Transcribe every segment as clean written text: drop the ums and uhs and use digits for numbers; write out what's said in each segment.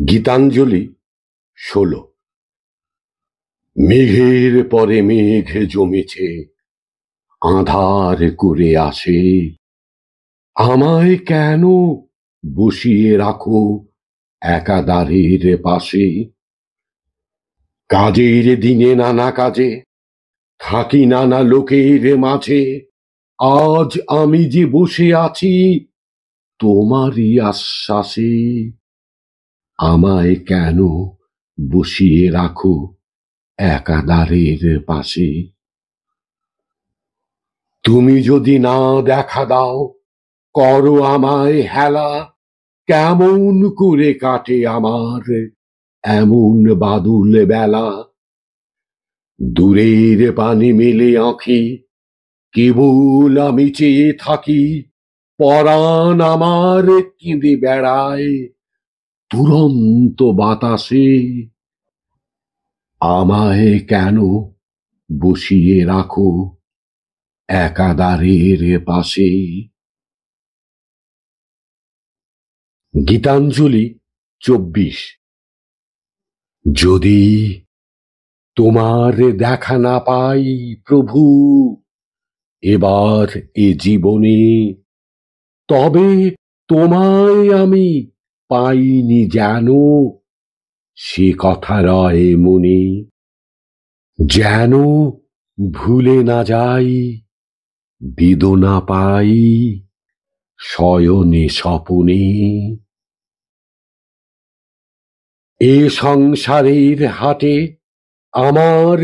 গীতাঞ্জলি ১৬। মেঘের পরে মেঘ জমেছে, আঁধার করে আসে। আমায় কেন বসিয়ে রাখো একাধারের পাশে? কাজের দিনে নানা কাজে থাকি নানা লোকের মাঝে। আজ আমি যে বসে আছি তোমারই আশ্বাসে। আমায় কেন বসিয়ে রাখো একাধারের পাশে? তুমি যদি না দেখা দাও, করো আমায় হেলা। কেমন করে কাটে আমার এমন বাদুল বেলা? দূরের পানে মেলে আঁখি, কেবল আমি চেয়ে থাকি। পরাণ আমার কেঁদে বেড়ায় দুরন্ত বাতাসে। আমায় কেন বসিয়ে রাখো একাধারের পাশে? গীতাঞ্জলি ২৪। যদি তোমার দেখা না পাই প্রভু এবার এ জীবনে, তবে তোমায় আমি পাইনি যেন সে কথা রয় মনে। যেন ভুলে না যাই, বেদনা পাই শয়নে স্বপনে। এ সংসারের হাটে আমার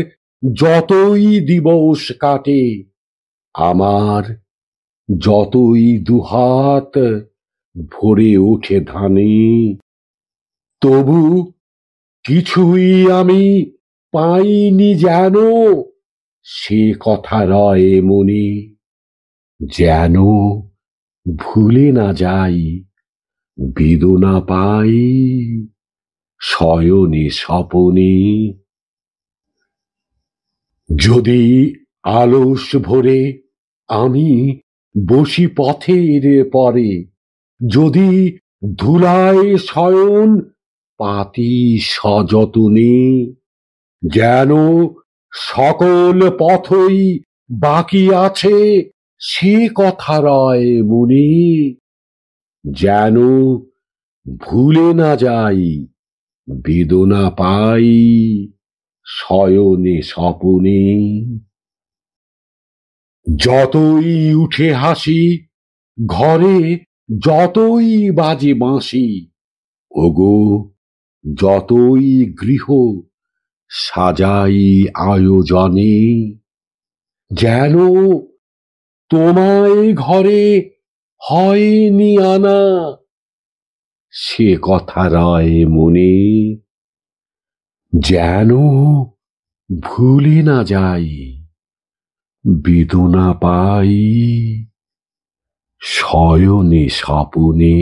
যতই দিবস কাটে, আমার যতই দুহাত ভরে ওঠে ধানে, তবু কিছুই আমি পাইনি যেন সে কথা রয় মনে। যেন ভুলে না যাই, বেদনা পাই শয়নে স্বপনে। যদি আলস ভরে আমি বসি পথের পরে, যদি ধুলায় শয়ন পাতি সযতনে, যেন সকল পথই বাকি আছে সে কথা রয় মনে। যেন ভুলে না যাই, বেদনা পাই শয়নে স্বপনে। যতই উঠে হাসি, ঘরে যতই বাজে বাঁশি, ওগো যতই গৃহ সাজাই আয়োজনে, যেন তোমায় ঘরে হয়নি আনা সে কথা রয় মনে। যেন ভুলে না যাই, বেদনা পাই শয়নে স্বপনে।